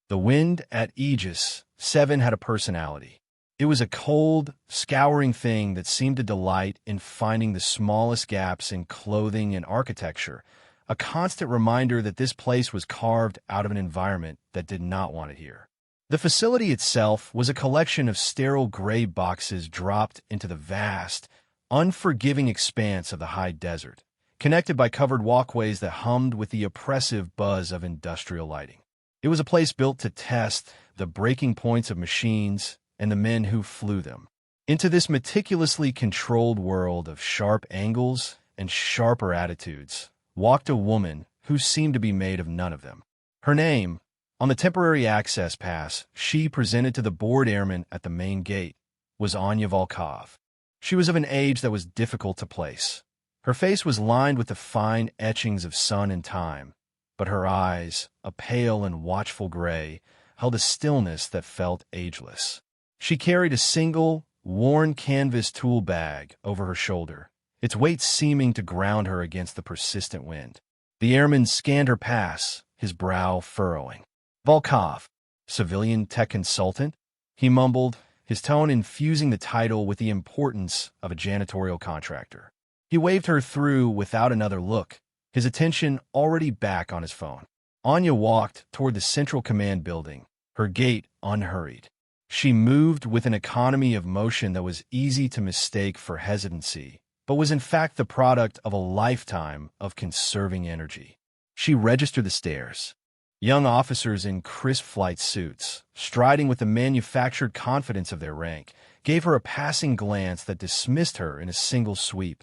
The wind at Aegis 7 had a personality. It was a cold, scouring thing that seemed to delight in finding the smallest gaps in clothing and architecture, a constant reminder that this place was carved out of an environment that did not want it here. The facility itself was a collection of sterile gray boxes dropped into the vast, unforgiving expanse of the high desert, connected by covered walkways that hummed with the oppressive buzz of industrial lighting. It was a place built to test the breaking points of machines and the men who flew them. Into this meticulously controlled world of sharp angles and sharper attitudes walked a woman who seemed to be made of none of them. Her name, on the temporary access pass she presented to the bored airman at the main gate, was Anya Volkov. She was of an age that was difficult to place. Her face was lined with the fine etchings of sun and time, but her eyes, a pale and watchful gray, held a stillness that felt ageless. She carried a single, worn canvas tool bag over her shoulder, its weight seeming to ground her against the persistent wind. The airman scanned her pass, his brow furrowing. "Volkov, civilian tech consultant?" he mumbled, his tone infusing the title with the importance of a janitorial contractor. He waved her through without another look, his attention already back on his phone. Anya walked toward the Central Command building, her gait unhurried. She moved with an economy of motion that was easy to mistake for hesitancy, but was in fact the product of a lifetime of conserving energy. She registered the stairs. Young officers in crisp flight suits, striding with the manufactured confidence of their rank, gave her a passing glance that dismissed her in a single sweep.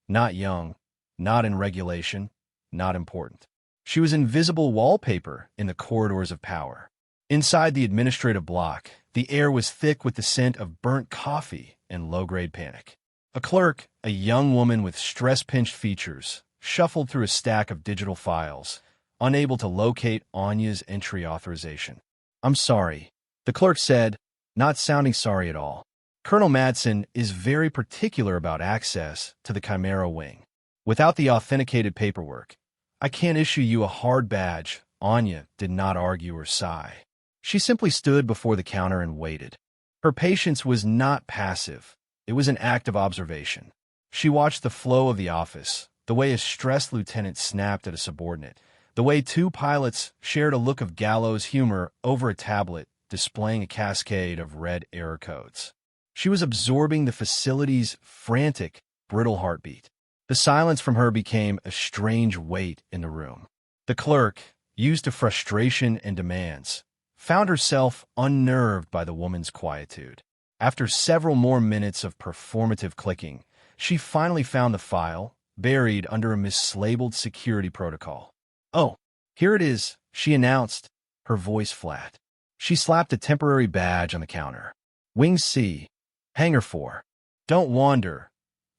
Not young, not in regulation, not important. She was invisible wallpaper in the corridors of power. Inside the administrative block, the air was thick with the scent of burnt coffee and low-grade panic. A clerk, a young woman with stress-pinched features, shuffled through a stack of digital files, unable to locate Anya's entry authorization. "I'm sorry," the clerk said, not sounding sorry at all. "Colonel Madsen is very particular about access to the Chimera wing. Without the authenticated paperwork, I can't issue you a hard badge." Anya did not argue or sigh. She simply stood before the counter and waited. Her patience was not passive. It was an act of observation. She watched the flow of the office, the way a stressed lieutenant snapped at a subordinate, the way two pilots shared a look of gallows humor over a tablet displaying a cascade of red error codes. She was absorbing the facility's frantic, brittle heartbeat. The silence from her became a strange weight in the room. The clerk, used to frustration and demands, found herself unnerved by the woman's quietude. After several more minutes of performative clicking, she finally found the file, buried under a mislabeled security protocol. "Oh, here it is," she announced, her voice flat. She slapped a temporary badge on the counter. "Wing C, Hangar 4. Don't wander."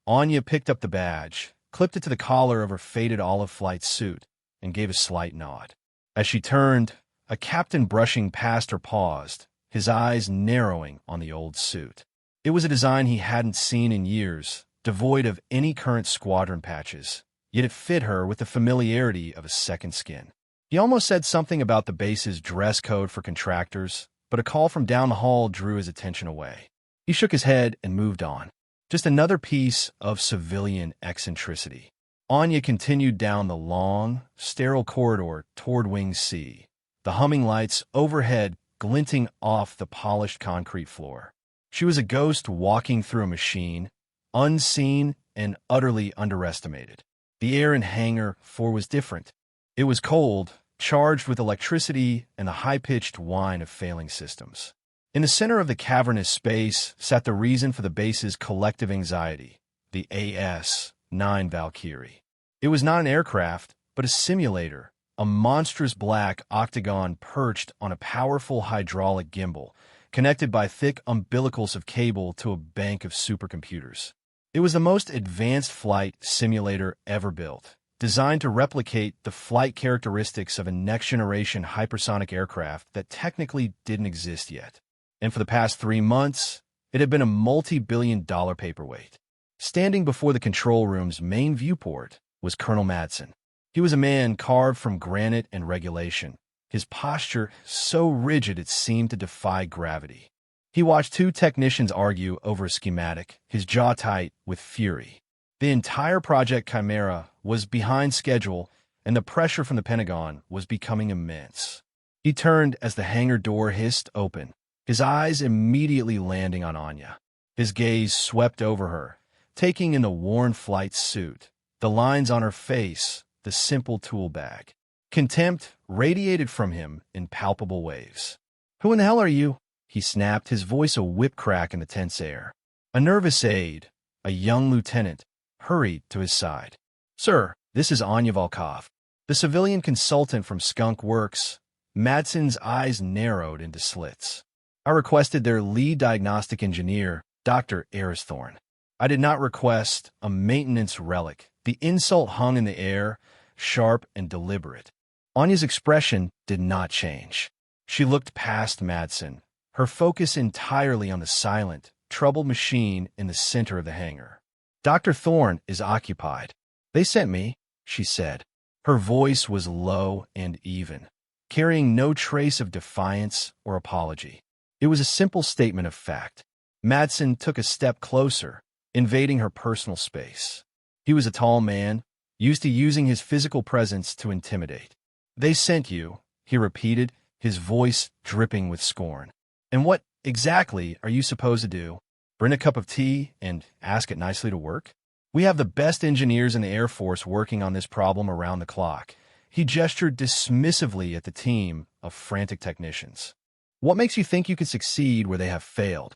Anya picked up the badge, clipped it to the collar of her faded olive flight suit, and gave a slight nod. As she turned, a captain brushing past her paused, his eyes narrowing on the old suit. It was a design he hadn't seen in years, devoid of any current squadron patches, yet it fit her with the familiarity of a second skin. He almost said something about the base's dress code for contractors, but a call from down the hall drew his attention away. He shook his head and moved on. Just another piece of civilian eccentricity. Anya continued down the long, sterile corridor toward Wing C, the humming lights overhead glinting off the polished concrete floor. She was a ghost walking through a machine, unseen and utterly underestimated. The air in Hangar 4 was different. It was cold, charged with electricity and the high-pitched whine of failing systems. In the center of the cavernous space sat the reason for the base's collective anxiety, the AS-9 Valkyrie. It was not an aircraft, but a simulator, a monstrous black octagon perched on a powerful hydraulic gimbal, connected by thick umbilicals of cable to a bank of supercomputers. It was the most advanced flight simulator ever built, designed to replicate the flight characteristics of a next-generation hypersonic aircraft that technically didn't exist yet. And for the past 3 months, it had been a multi-billion-dollar paperweight. Standing before the control room's main viewport was Colonel Madsen. He was a man carved from granite and regulation, his posture so rigid it seemed to defy gravity. He watched two technicians argue over a schematic, his jaw tight with fury. The entire Project Chimera was behind schedule, and the pressure from the Pentagon was becoming immense. He turned as the hangar door hissed open, his eyes immediately landing on Anya. His gaze swept over her, taking in the worn flight suit, the lines on her face, the simple tool bag. Contempt radiated from him in palpable waves. "Who in the hell are you?" he snapped, his voice a whip crack in the tense air. A nervous aide, a young lieutenant, hurried to his side. "Sir, this is Anya Volkov, the civilian consultant from Skunk Works." Madsen's eyes narrowed into slits. "I requested their lead diagnostic engineer, Dr. Aristhorn. I did not request a maintenance relic." The insult hung in the air, sharp and deliberate. Anya's expression did not change. She looked past Madsen, her focus entirely on the silent, troubled machine in the center of the hangar. "Dr. Thorne is occupied. They sent me," she said. Her voice was low and even, carrying no trace of defiance or apology. It was a simple statement of fact. Madsen took a step closer, invading her personal space. He was a tall man, used to using his physical presence to intimidate. "They sent you," he repeated, his voice dripping with scorn. "And what exactly are you supposed to do? Bring a cup of tea and ask it nicely to work? We have the best engineers in the Air Force working on this problem around the clock." He gestured dismissively at the team of frantic technicians. "What makes you think you can succeed where they have failed?"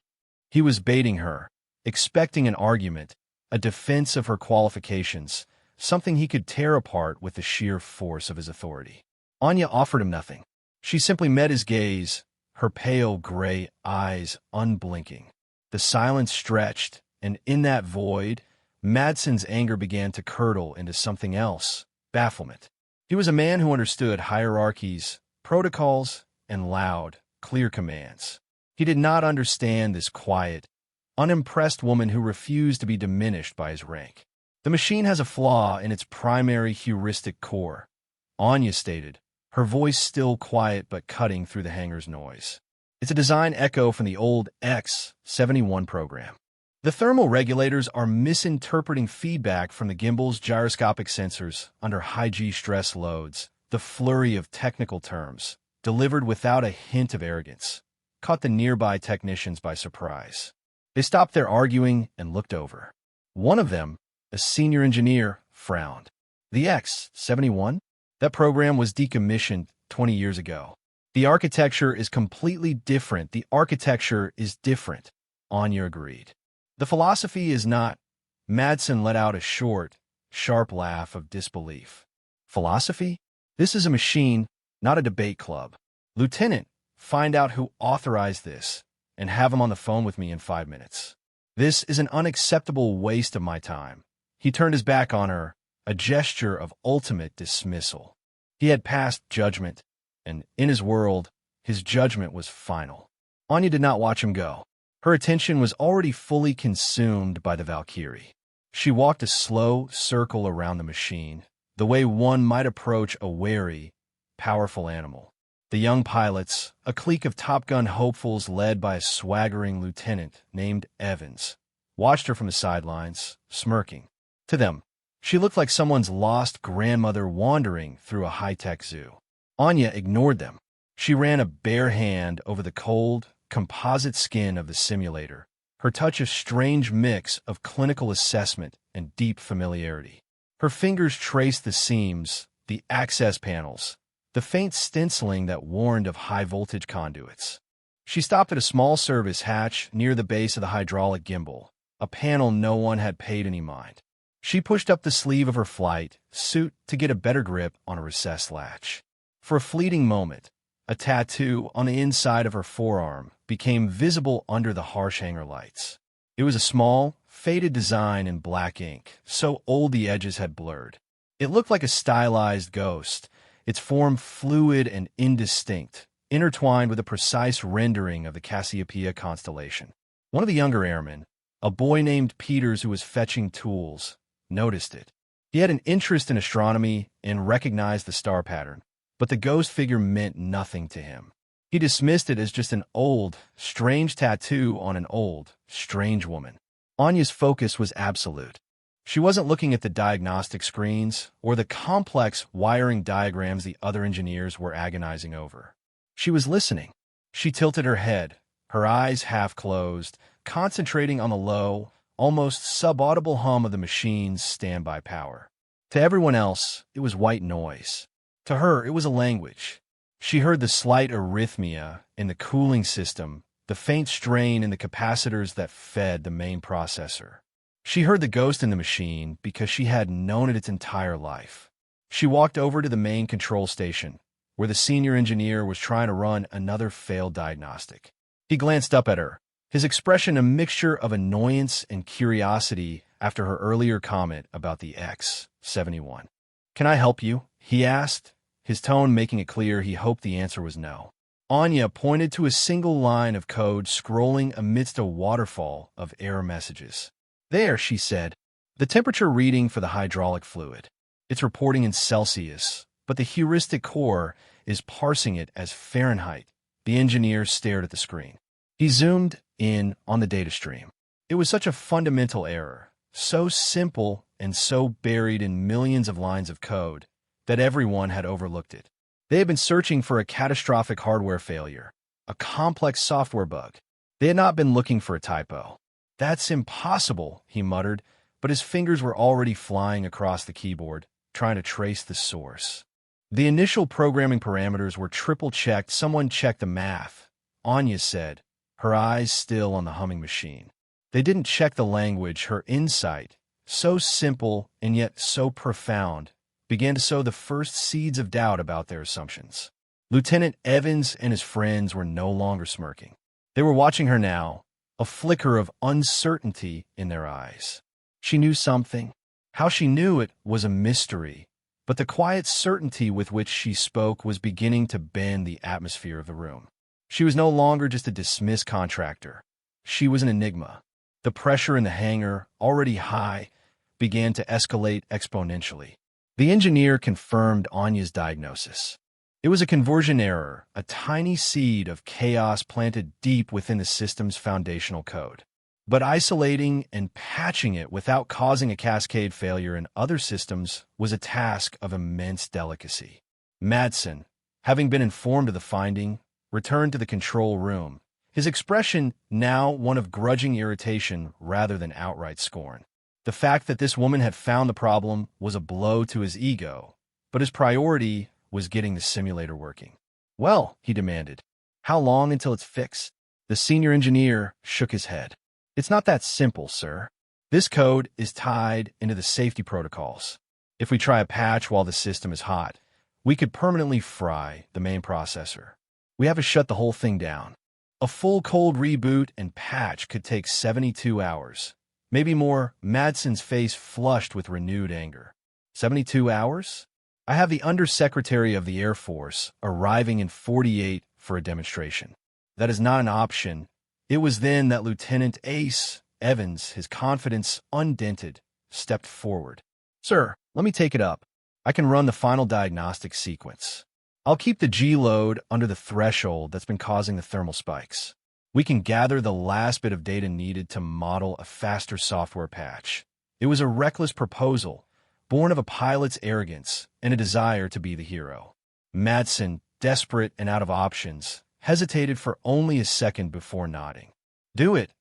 He was baiting her, expecting an argument, a defense of her qualifications, something he could tear apart with the sheer force of his authority. Anya offered him nothing. She simply met his gaze, her pale gray eyes unblinking. The silence stretched, and in that void, Madsen's anger began to curdle into something else, bafflement. He was a man who understood hierarchies, protocols, and loud, clear commands. He did not understand this quiet, unimpressed woman who refused to be diminished by his rank. "The machine has a flaw in its primary heuristic core," Anya stated, her voice still quiet but cutting through the hangar's noise. "It's a design echo from the old X-71 program. The thermal regulators are misinterpreting feedback from the gimbal's gyroscopic sensors under high-G stress loads." The flurry of technical terms, delivered without a hint of arrogance, caught the nearby technicians by surprise. They stopped their arguing and looked over. One of them, a senior engineer, frowned. "The X-71? That program was decommissioned 20 years ago. The architecture is completely different. The architecture is different," Anya agreed. "The philosophy is not." Madsen let out a short, sharp laugh of disbelief. "Philosophy? This is a machine, not a debate club. Lieutenant, find out who authorized this, and have him on the phone with me in 5 minutes. This is an unacceptable waste of my time." He turned his back on her, a gesture of ultimate dismissal. He had passed judgment, and in his world, his judgment was final. Anya did not watch him go. Her attention was already fully consumed by the Valkyrie. She walked a slow circle around the machine, the way one might approach a wary, powerful animal. The young pilots, a clique of Top Gun hopefuls led by a swaggering lieutenant named Evans, watched her from the sidelines, smirking. To them, she looked like someone's lost grandmother wandering through a high-tech zoo. Anya ignored them. She ran a bare hand over the cold, composite skin of the simulator, her touch a strange mix of clinical assessment and deep familiarity. Her fingers traced the seams, the access panels, the faint stenciling that warned of high-voltage conduits. She stopped at a small service hatch near the base of the hydraulic gimbal, a panel no one had paid any mind. She pushed up the sleeve of her flight suit to get a better grip on a recessed latch. For a fleeting moment, a tattoo on the inside of her forearm became visible under the harsh hangar lights. It was a small, faded design in black ink, so old the edges had blurred. It looked like a stylized ghost, its form fluid and indistinct, intertwined with a precise rendering of the Cassiopeia constellation. One of the younger airmen, a boy named Peters who was fetching tools, noticed it. He had an interest in astronomy and recognized the star pattern. but the ghost figure meant nothing to him. He dismissed it as just an old, strange tattoo on an old, strange woman. Anya's focus was absolute. She wasn't looking at the diagnostic screens or the complex wiring diagrams the other engineers were agonizing over. She was listening. She tilted her head, her eyes half closed, concentrating on the low, almost subaudible hum of the machine's standby power. To everyone else, it was white noise. To her, it was a language. She heard the slight arrhythmia in the cooling system, the faint strain in the capacitors that fed the main processor. She heard the ghost in the machine because she had known it its entire life. She walked over to the main control station, where the senior engineer was trying to run another failed diagnostic. He glanced up at her, his expression a mixture of annoyance and curiosity after her earlier comment about the X-71. "Can I help you?" he asked, his tone making it clear he hoped the answer was no. Anya pointed to a single line of code scrolling amidst a waterfall of error messages. "There," she said, "the temperature reading for the hydraulic fluid. It's reporting in Celsius, but the heuristic core is parsing it as Fahrenheit." The engineer stared at the screen. He zoomed in on the data stream. It was such a fundamental error, so simple and so buried in millions of lines of code, that everyone had overlooked it. They had been searching for a catastrophic hardware failure, a complex software bug. They had not been looking for a typo. "That's impossible," he muttered, but his fingers were already flying across the keyboard, trying to trace the source. The initial programming parameters were triple-checked. "Someone checked the math," Anya said, her eyes still on the humming machine. They didn't check the language. Her insight, so simple and yet so profound, began to sow the first seeds of doubt about their assumptions. Lieutenant Evans and his friends were no longer smirking. They were watching her now, a flicker of uncertainty in their eyes. She knew something. How she knew it was a mystery, but the quiet certainty with which she spoke was beginning to bend the atmosphere of the room. She was no longer just a dismissed contractor. She was an enigma. The pressure in the hangar, already high, began to escalate exponentially. The engineer confirmed Anya's diagnosis. It was a conversion error, a tiny seed of chaos planted deep within the system's foundational code. But isolating and patching it without causing a cascade failure in other systems was a task of immense delicacy. Madsen, having been informed of the finding, returned to the control room, his expression now one of grudging irritation rather than outright scorn. The fact that this woman had found the problem was a blow to his ego, but his priority was getting the simulator working. "Well," he demanded, "how long until it's fixed?" The senior engineer shook his head. "It's not that simple, sir. This code is tied into the safety protocols. If we try a patch while the system is hot, we could permanently fry the main processor. We have to shut the whole thing down. A full cold reboot and patch could take 72 hours. Maybe more." Madsen's face flushed with renewed anger. 72 hours? I have the Undersecretary of the Air Force arriving in 48 for a demonstration. That is not an option. It was then that Lieutenant Ace Evans, his confidence undented, stepped forward. "Sir, let me take it up. I can run the final diagnostic sequence. I'll keep the G-load under the threshold that's been causing the thermal spikes. We can gather the last bit of data needed to model a faster software patch." It was a reckless proposal, born of a pilot's arrogance and a desire to be the hero. Madsen, desperate and out of options, hesitated for only a second before nodding. "Do it."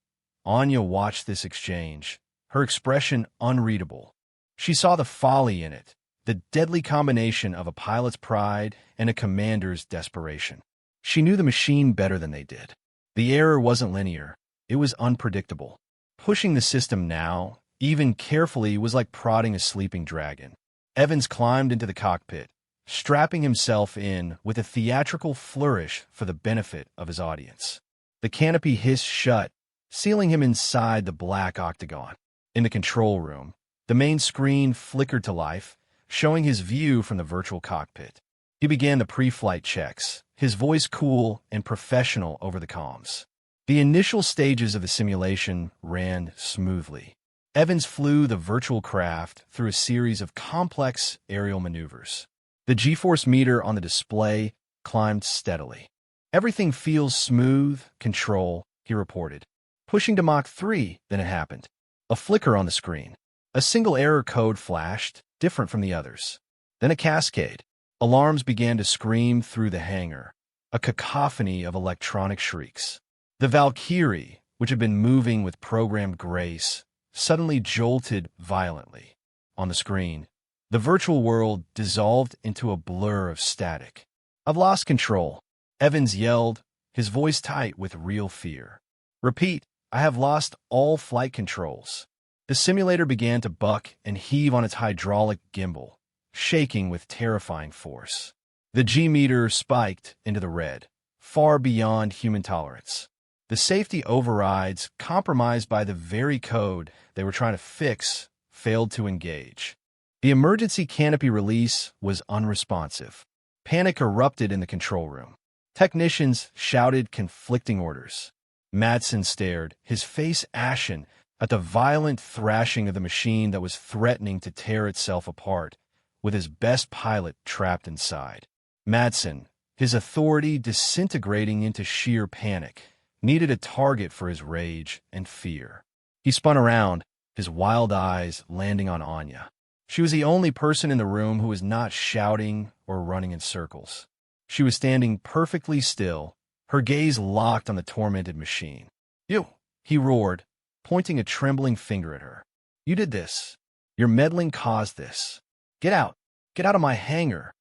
Anya watched this exchange, her expression unreadable. She saw the folly in it, the deadly combination of a pilot's pride and a commander's desperation. She knew the machine better than they did. The error wasn't linear. It was unpredictable. Pushing the system now, even carefully, was like prodding a sleeping dragon. Evans climbed into the cockpit, strapping himself in with a theatrical flourish for the benefit of his audience. The canopy hissed shut, sealing him inside the black octagon. In the control room, the main screen flickered to life, showing his view from the virtual cockpit. He began the pre-flight checks, his voice cool and professional over the comms. The initial stages of the simulation ran smoothly. Evans flew the virtual craft through a series of complex aerial maneuvers. The G-force meter on the display climbed steadily. "Everything feels smooth, control," he reported. Pushing to Mach 3, then it happened. A flicker on the screen. A single error code flashed, different from the others. Then a cascade. Alarms began to scream through the hangar, a cacophony of electronic shrieks. The Valkyrie, which had been moving with programmed grace, suddenly jolted violently. On the screen, the virtual world dissolved into a blur of static. "I've lost control," Evans yelled, his voice tight with real fear. "Repeat, I have lost all flight controls." The simulator began to buck and heave on its hydraulic gimbal, shaking with terrifying force. The G-meter spiked into the red, far beyond human tolerance. The safety overrides, compromised by the very code they were trying to fix, failed to engage. The emergency canopy release was unresponsive. Panic erupted in the control room. Technicians shouted conflicting orders. Madsen stared, his face ashen, at the violent thrashing of the machine that was threatening to tear itself apart, with his best pilot trapped inside. Madsen, his authority disintegrating into sheer panic, needed a target for his rage and fear. He spun around, his wild eyes landing on Anya. She was the only person in the room who was not shouting or running in circles. She was standing perfectly still, her gaze locked on the tormented machine. "You!" he roared, pointing a trembling finger at her. "You did this. Your meddling caused this. Get out! Get out of my hangar!"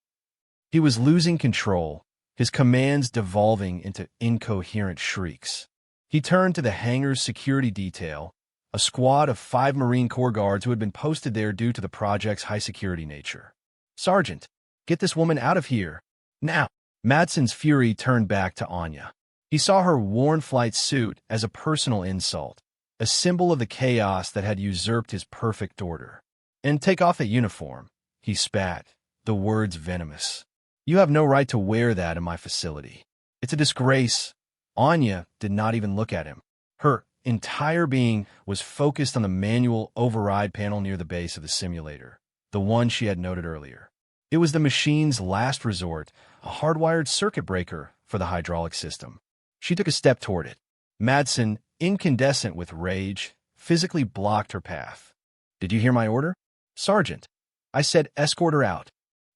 He was losing control, his commands devolving into incoherent shrieks. He turned to the hangar's security detail, a squad of 5 Marine Corps guards who had been posted there due to the project's high-security nature. "Sergeant, get this woman out of here, now!" Madsen's fury turned back to Anya. He saw her worn flight suit as a personal insult, a symbol of the chaos that had usurped his perfect order. "And take off that uniform," he spat, the words venomous. "You have no right to wear that in my facility. It's a disgrace." Anya did not even look at him. Her entire being was focused on the manual override panel near the base of the simulator, the one she had noted earlier. It was the machine's last resort, a hardwired circuit breaker for the hydraulic system. She took a step toward it. Madsen, incandescent with rage, physically blocked her path. "Did you hear my order?" "Sergeant, I said escort her out."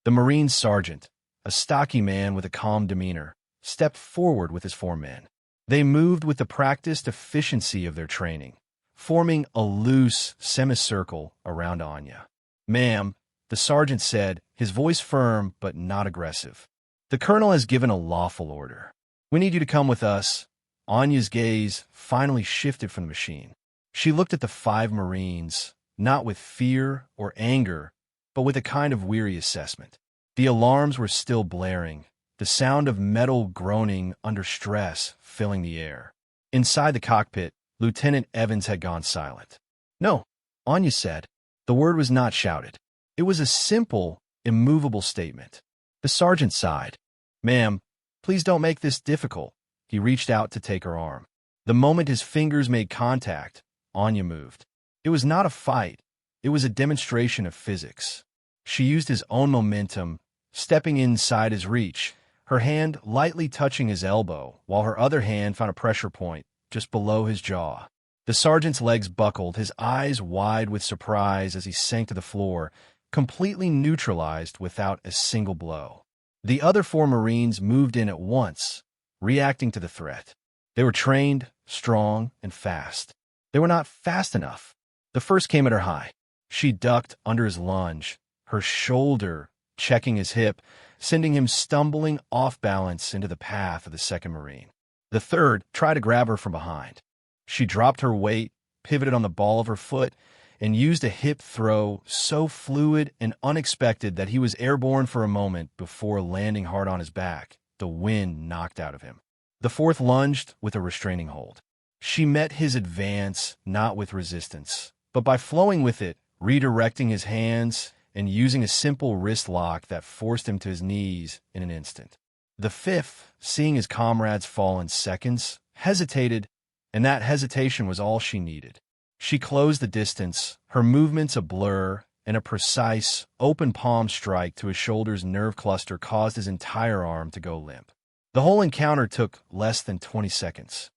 The Marine sergeant, a stocky man with a calm demeanor, stepped forward with his 4 men. They moved with the practiced efficiency of their training, forming a loose semicircle around Anya. "Ma'am," the sergeant said, his voice firm but not aggressive. "The colonel has given a lawful order. We need you to come with us." Anya's gaze finally shifted from the machine. She looked at the 5 Marines, not with fear or anger, but with a kind of weary assessment. The alarms were still blaring, the sound of metal groaning under stress filling the air. Inside the cockpit, Lieutenant Evans had gone silent. "No," Anya said. The word was not shouted. It was a simple, immovable statement. The sergeant sighed. "Ma'am, please don't make this difficult." He reached out to take her arm. The moment his fingers made contact, Anya moved. It was not a fight. It was a demonstration of physics. She used his own momentum, stepping inside his reach, her hand lightly touching his elbow, while her other hand found a pressure point just below his jaw. The sergeant's legs buckled, his eyes wide with surprise as he sank to the floor, completely neutralized without a single blow. The other 4 Marines moved in at once, reacting to the threat. They were trained, strong, and fast. They were not fast enough. The first came at her high. She ducked under his lunge, her shoulder checking his hip, sending him stumbling off balance into the path of the 2nd Marine. The third tried to grab her from behind. She dropped her weight, pivoted on the ball of her foot, and used a hip throw so fluid and unexpected that he was airborne for a moment before landing hard on his back, the wind knocked out of him. The fourth lunged with a restraining hold. She met his advance not with resistance, but by flowing with it, redirecting his hands and using a simple wrist lock that forced him to his knees in an instant. The fifth, seeing his comrades fall in seconds, hesitated, and that hesitation was all she needed. She closed the distance, her movements a blur, and a precise, open palm strike to his shoulder's nerve cluster caused his entire arm to go limp. The whole encounter took less than 20 seconds.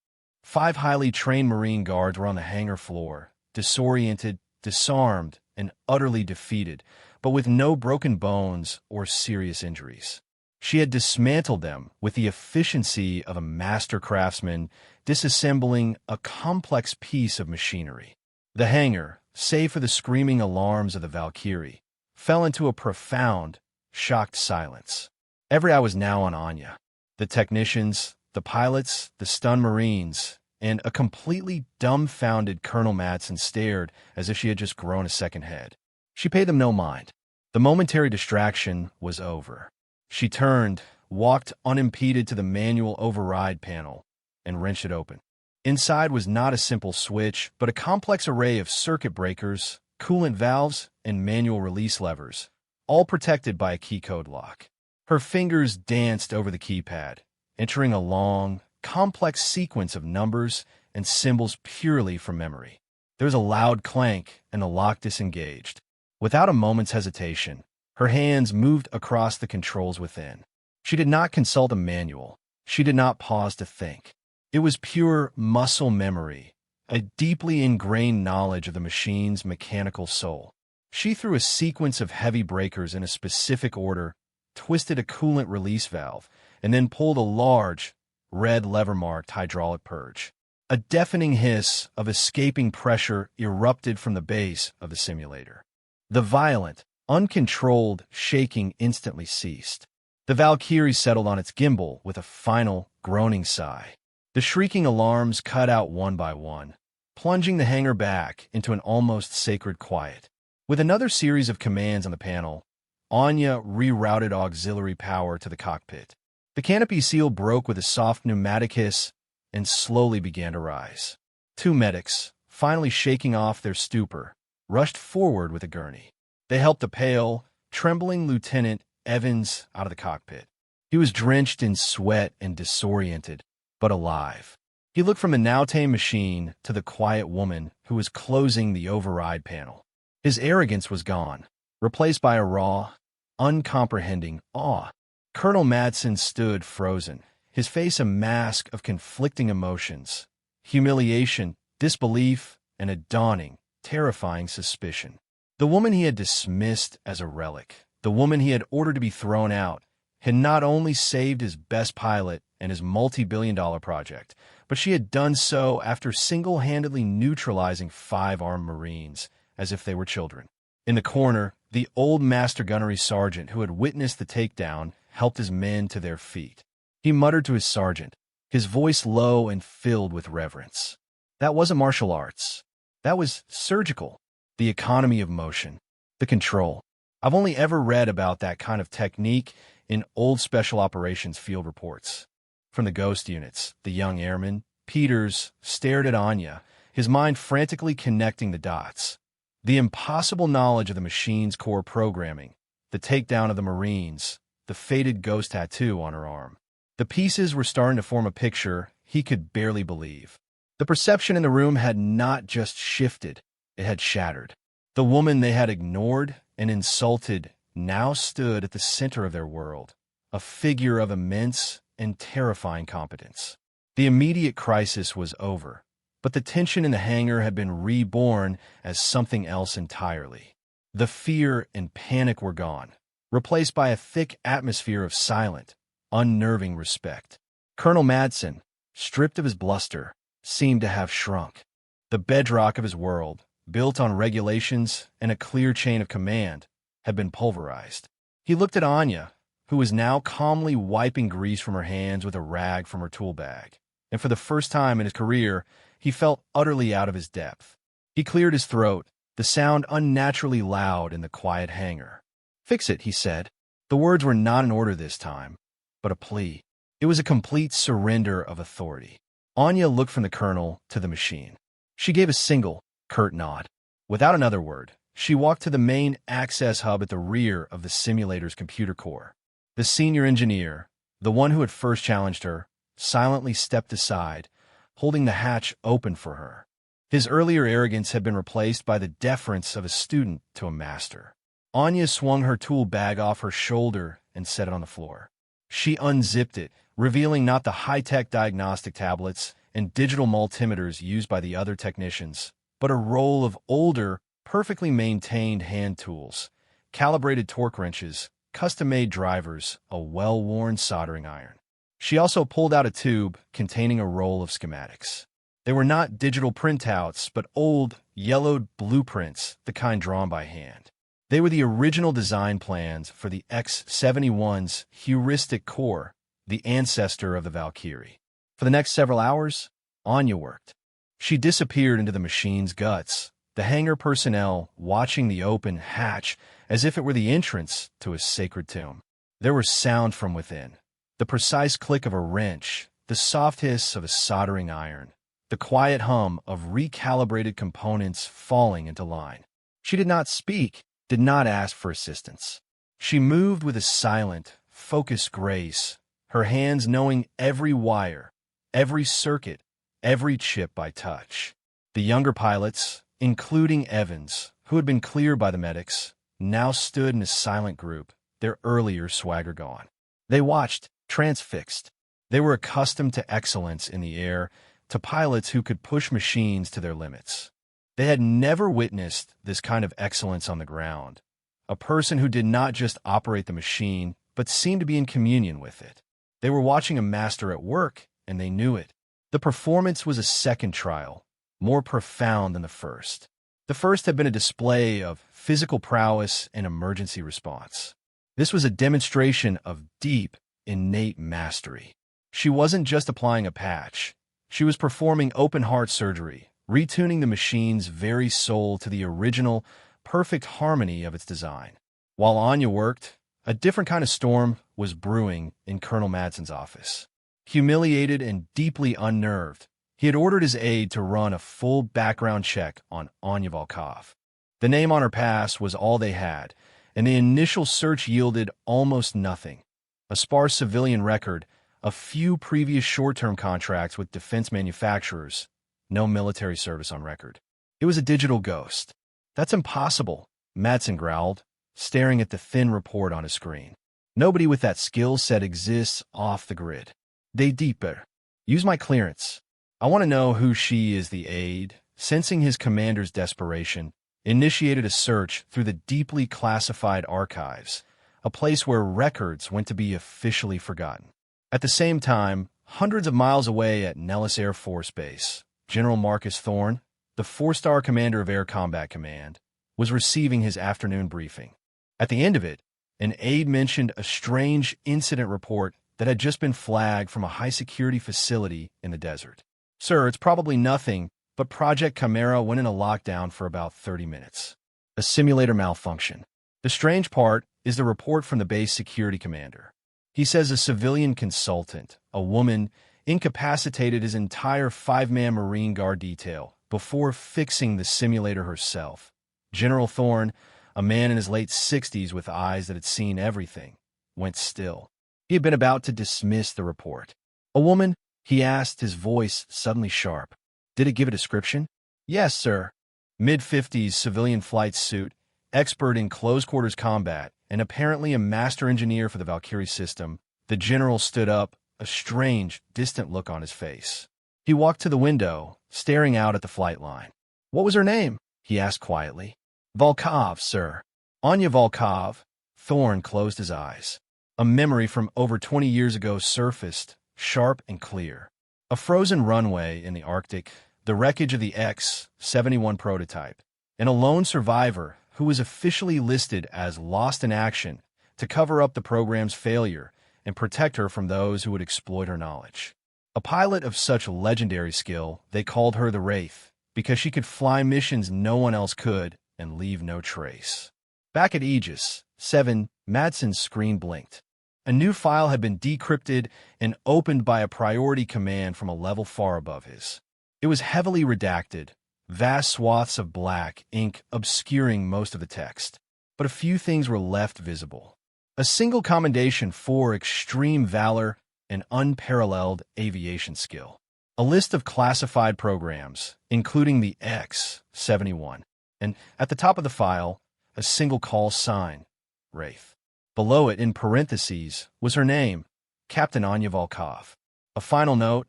5 highly trained Marine guards were on the hangar floor, disoriented, disarmed, and utterly defeated, but with no broken bones or serious injuries. She had dismantled them with the efficiency of a master craftsman disassembling a complex piece of machinery. The hangar, save for the screaming alarms of the Valkyrie, fell into a profound, shocked silence. Every eye was now on Anya. The technicians, the pilots, the stunned Marines, and a completely dumbfounded Colonel Madsen stared as if she had just grown a second head. She paid them no mind. The momentary distraction was over. She turned, walked unimpeded to the manual override panel, and wrenched it open. Inside was not a simple switch, but a complex array of circuit breakers, coolant valves, and manual release levers, all protected by a key code lock. Her fingers danced over the keypad, entering a long, complex sequence of numbers and symbols purely from memory. There was a loud clank, and the lock disengaged. Without a moment's hesitation, her hands moved across the controls within. She did not consult a manual. She did not pause to think. It was pure muscle memory, a deeply ingrained knowledge of the machine's mechanical soul. She threw a sequence of heavy breakers in a specific order, twisted a coolant release valve, and then pulled a large, red lever-marked hydraulic purge. A deafening hiss of escaping pressure erupted from the base of the simulator. The violent, uncontrolled shaking instantly ceased. The Valkyrie settled on its gimbal with a final, groaning sigh. The shrieking alarms cut out one by one, plunging the hangar back into an almost sacred quiet. With another series of commands on the panel, Anya rerouted auxiliary power to the cockpit. The canopy seal broke with a soft pneumatic hiss and slowly began to rise. 2 medics, finally shaking off their stupor, rushed forward with a gurney. They helped a pale, trembling Lieutenant Evans out of the cockpit. He was drenched in sweat and disoriented, but alive. He looked from the now-tame machine to the quiet woman who was closing the override panel. His arrogance was gone, replaced by a raw, uncomprehending awe. Colonel Madsen stood frozen, his face a mask of conflicting emotions, humiliation, disbelief, and a dawning, terrifying suspicion. The woman he had dismissed as a relic, the woman he had ordered to be thrown out, had not only saved his best pilot and his multi-billion-dollar project, but she had done so after single-handedly neutralizing 5 armed Marines, as if they were children. In the corner, the old master gunnery sergeant who had witnessed the takedown helped his men to their feet. He muttered to his sergeant, his voice low and filled with reverence. That wasn't martial arts. That was surgical. The economy of motion. The control. I've only ever read about that kind of technique in old special operations field reports. From the ghost units, the young airman, Peters, stared at Anya, his mind frantically connecting the dots. The impossible knowledge of the machine's core programming, the takedown of the Marines, the faded ghost tattoo on her arm. The pieces were starting to form a picture he could barely believe. The perception in the room had not just shifted, it had shattered. The woman they had ignored and insulted now stood at the center of their world, a figure of immense and terrifying competence. The immediate crisis was over, but the tension in the hangar had been reborn as something else entirely. The fear and panic were gone, replaced by a thick atmosphere of silent, unnerving respect. Colonel Madsen, stripped of his bluster, seemed to have shrunk. The bedrock of his world, built on regulations and a clear chain of command, had been pulverized. He looked at Anya, who was now calmly wiping grease from her hands with a rag from her tool bag, and for the first time in his career, he felt utterly out of his depth. He cleared his throat, the sound unnaturally loud in the quiet hangar. "Fix it," he said. The words were not an order this time, but a plea. It was a complete surrender of authority. Anya looked from the colonel to the machine. She gave a single, curt nod. Without another word, she walked to the main access hub at the rear of the simulator's computer core. The senior engineer, the one who had first challenged her, silently stepped aside, holding the hatch open for her. His earlier arrogance had been replaced by the deference of a student to a master. Anya swung her tool bag off her shoulder and set it on the floor. She unzipped it, revealing not the high-tech diagnostic tablets and digital multimeters used by the other technicians, but a roll of older, perfectly maintained hand tools, calibrated torque wrenches, custom-made drivers, a well-worn soldering iron. She also pulled out a tube containing a roll of schematics. They were not digital printouts, but old, yellowed blueprints, the kind drawn by hand. They were the original design plans for the X-71's heuristic core, the ancestor of the Valkyrie. For the next several hours, Anya worked. She disappeared into the machine's guts, the hangar personnel watching the open hatch as if it were the entrance to a sacred tomb. There was sound from within, the precise click of a wrench, the soft hiss of a soldering iron, the quiet hum of recalibrated components falling into line. She did not speak, did not ask for assistance. She moved with a silent, focused grace, her hands knowing every wire, every circuit, every chip by touch. The younger pilots, including Evans, who had been cleared by the medics, now stood in a silent group, their earlier swagger gone. They watched, transfixed. They were accustomed to excellence in the air, to pilots who could push machines to their limits. They had never witnessed this kind of excellence on the ground, a person who did not just operate the machine, but seemed to be in communion with it. They were watching a master at work, and they knew it. The performance was a second trial, more profound than the first. The first had been a display of physical prowess and emergency response. This was a demonstration of deep, innate mastery. She wasn't just applying a patch. She was performing open-heart surgery, retuning the machine's very soul to the original, perfect harmony of its design. While Anya worked, a different kind of storm was brewing in Colonel Madsen's office. Humiliated and deeply unnerved, he had ordered his aide to run a full background check on Anya Volkov. The name on her pass was all they had, and the initial search yielded almost nothing. A sparse civilian record, a few previous short-term contracts with defense manufacturers, no military service on record. It was a digital ghost. That's impossible, Madsen growled, staring at the thin report on his screen. Nobody with that skill set exists off the grid. They deeper. Use my clearance. I want to know who she is. The aide, sensing his commander's desperation, initiated a search through the deeply classified archives, a place where records went to be officially forgotten. At the same time, hundreds of miles away at Nellis Air Force Base, General Marcus Thorne, the four-star commander of Air Combat Command, was receiving his afternoon briefing. At the end of it, an aide mentioned a strange incident report that had just been flagged from a high-security facility in the desert. Sir, it's probably nothing, but Project Chimera went in a lockdown for about 30 minutes. A simulator malfunction. The strange part is the report from the base security commander. He says a civilian consultant, a woman, incapacitated his entire 5-man Marine Guard detail before fixing the simulator herself. General Thorne, a man in his late 60s with eyes that had seen everything, went still. He had been about to dismiss the report. A woman? He asked, his voice suddenly sharp. Did it give a description? Yes, sir. Mid-50s civilian flight suit, expert in close-quarters combat, and apparently a master engineer for the Valkyrie system. The general stood up, a strange, distant look on his face. He walked to the window, staring out at the flight line. What was her name? He asked quietly. Volkov, sir. Anya Volkov. Thorne closed his eyes. A memory from over 20 years ago surfaced, sharp and clear. A frozen runway in the Arctic, the wreckage of the X-71 prototype, and a lone survivor who was officially listed as lost in action to cover up the program's failure and protect her from those who would exploit her knowledge. A pilot of such legendary skill, they called her the Wraith, because she could fly missions no one else could and leave no trace. Back at Aegis 7, Madsen's screen blinked. A new file had been decrypted and opened by a priority command from a level far above his. It was heavily redacted, vast swaths of black ink obscuring most of the text, but a few things were left visible. A single commendation for extreme valor and unparalleled aviation skill. a list of classified programs, including the X-71, and at the top of the file, a single call sign, Wraith. Below it, in parentheses, was her name, Captain Anya Volkov. A final note,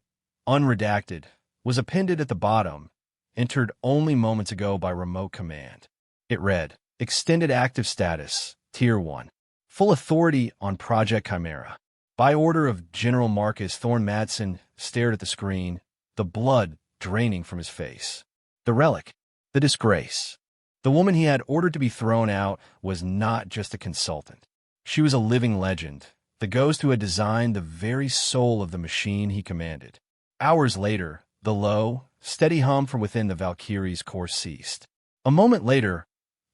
unredacted, was appended at the bottom, entered only moments ago by remote command. It read, Extended Active Status, Tier 1. Full authority on Project Chimera. By order of General Marcus Thorne Madsen stared at the screen, the blood draining from his face. The relic, the disgrace. The woman he had ordered to be thrown out was not just a consultant. She was a living legend, the ghost who had designed the very soul of the machine he commanded. Hours later, the low, steady hum from within the Valkyrie's course ceased. A moment later,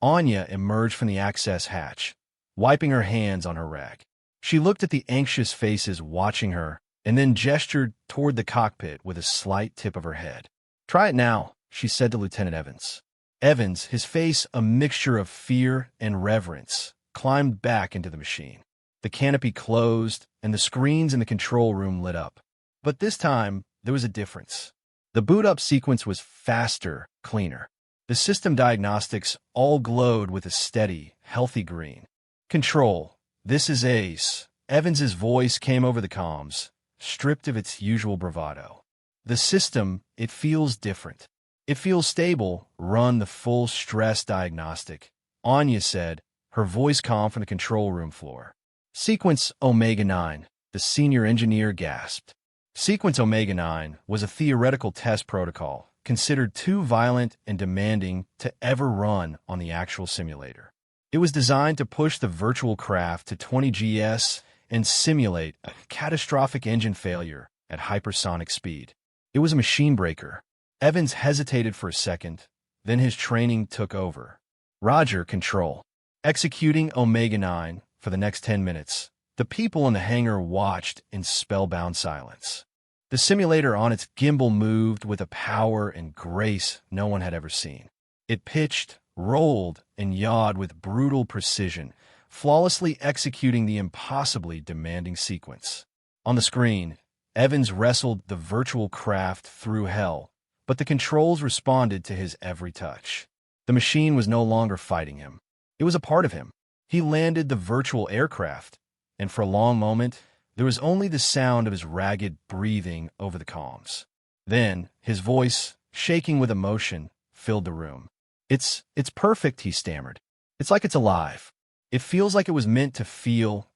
Anya emerged from the access hatch, wiping her hands on her rag. She looked at the anxious faces watching her and then gestured toward the cockpit with a slight tip of her head. "Try it now," she said to Lieutenant Evans. Evans, his face a mixture of fear and reverence, climbed back into the machine. The canopy closed, and the screens in the control room lit up. But this time, there was a difference. The boot-up sequence was faster, cleaner. The system diagnostics all glowed with a steady, healthy green. "Control, this is Ace." Evans's voice came over the comms, stripped of its usual bravado. "The system, it feels different. It feels stable. Run the full stress diagnostic," Anya said, her voice calm from the control room floor. "Sequence Omega-9," the senior engineer gasped. Sequence Omega-9 was a theoretical test protocol considered too violent and demanding to ever run on the actual simulator. It was designed to push the virtual craft to 20 GS and simulate a catastrophic engine failure at hypersonic speed. It was a machine breaker. Evans hesitated for a second, then his training took over. "Roger, Control." Executing Omega-9 for the next 10 minutes, the people in the hangar watched in spellbound silence. The simulator on its gimbal moved with a power and grace no one had ever seen. It pitched, rolled, and yawed with brutal precision, flawlessly executing the impossibly demanding sequence. On the screen, Evans wrestled the virtual craft through hell, but the controls responded to his every touch. The machine was no longer fighting him. It was a part of him. He landed the virtual aircraft, and for a long moment, there was only the sound of his ragged breathing over the comms. Then, his voice, shaking with emotion, filled the room. It's perfect," he stammered. "It's like it's alive. It feels like it was meant to feel."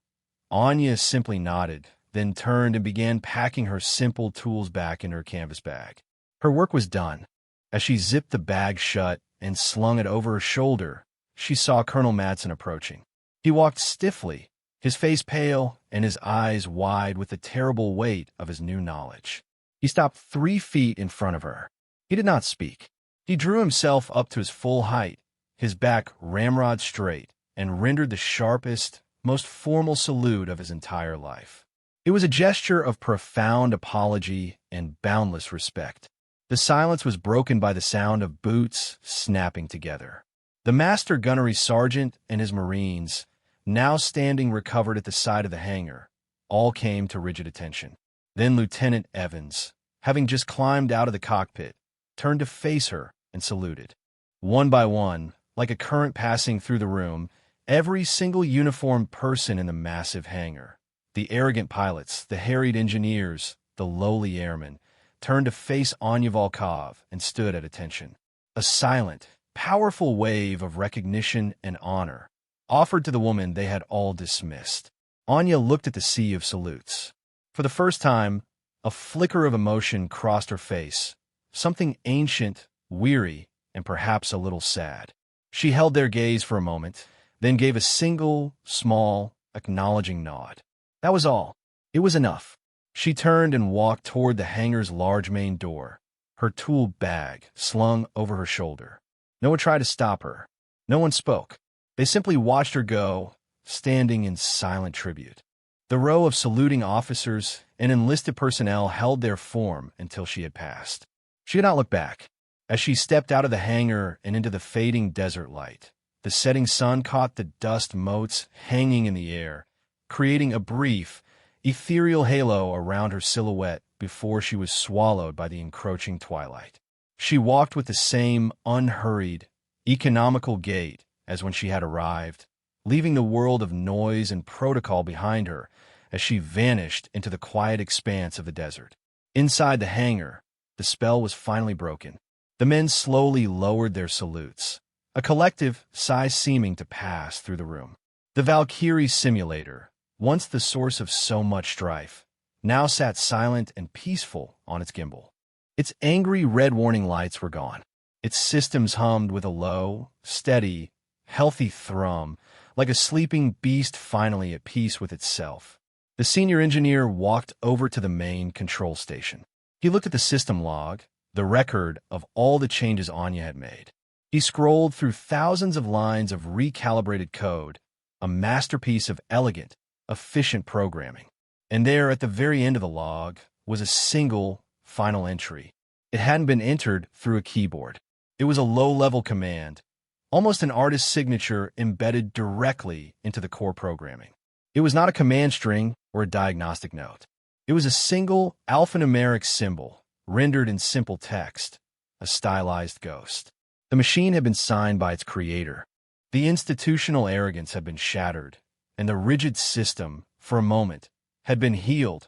Anya simply nodded, then turned and began packing her simple tools back into her canvas bag. Her work was done. As she zipped the bag shut and slung it over her shoulder, she saw Colonel Madsen approaching. He walked stiffly, his face pale and his eyes wide with the terrible weight of his new knowledge. He stopped 3 feet in front of her. He did not speak. He drew himself up to his full height, his back ramrod straight, and rendered the sharpest, most formal salute of his entire life. It was a gesture of profound apology and boundless respect. The silence was broken by the sound of boots snapping together. The master gunnery sergeant and his Marines, now standing recovered at the side of the hangar, all came to rigid attention. Then Lieutenant Evans, having just climbed out of the cockpit, turned to face her and saluted. One by one, like a current passing through the room, every single uniformed person in the massive hangar, the arrogant pilots, the harried engineers, the lowly airmen, turned to face Anya Volkov and stood at attention. A silent, powerful wave of recognition and honor offered to the woman they had all dismissed. Anya looked at the sea of salutes. For the first time, a flicker of emotion crossed her face, something ancient, weary, and perhaps a little sad. She held their gaze for a moment, then gave a single, small, acknowledging nod. That was all. It was enough. She turned and walked toward the hangar's large main door, her tool bag slung over her shoulder. No one tried to stop her. No one spoke. They simply watched her go, standing in silent tribute. The row of saluting officers and enlisted personnel held their form until she had passed. She did not look back. As she stepped out of the hangar and into the fading desert light, the setting sun caught the dust motes hanging in the air, creating a brief, ethereal halo around her silhouette before she was swallowed by the encroaching twilight. She walked with the same unhurried, economical gait as when she had arrived, leaving the world of noise and protocol behind her as she vanished into the quiet expanse of the desert. Inside the hangar, the spell was finally broken. The men slowly lowered their salutes, a collective sigh seeming to pass through the room. The Valkyrie simulator, once the source of so much strife, now sat silent and peaceful on its gimbal. Its angry red warning lights were gone. Its systems hummed with a low, steady, healthy thrum, like a sleeping beast finally at peace with itself. The senior engineer walked over to the main control station. He looked at the system log, the record of all the changes Anya had made. He scrolled through thousands of lines of recalibrated code, a masterpiece of elegant, efficient programming. And there, at the very end of the log, was a single, final entry. It hadn't been entered through a keyboard. It was a low-level command, almost an artist's signature embedded directly into the core programming. It was not a command string or a diagnostic note. It was a single alphanumeric symbol, rendered in simple text, a stylized ghost. The machine had been signed by its creator. The institutional arrogance had been shattered, and the rigid system, for a moment, had been healed,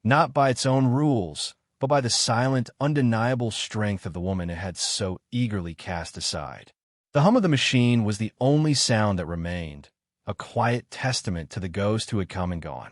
not by its own rules, but by the silent, undeniable strength of the woman it had so eagerly cast aside. The hum of the machine was the only sound that remained, a quiet testament to the ghost who had come and gone.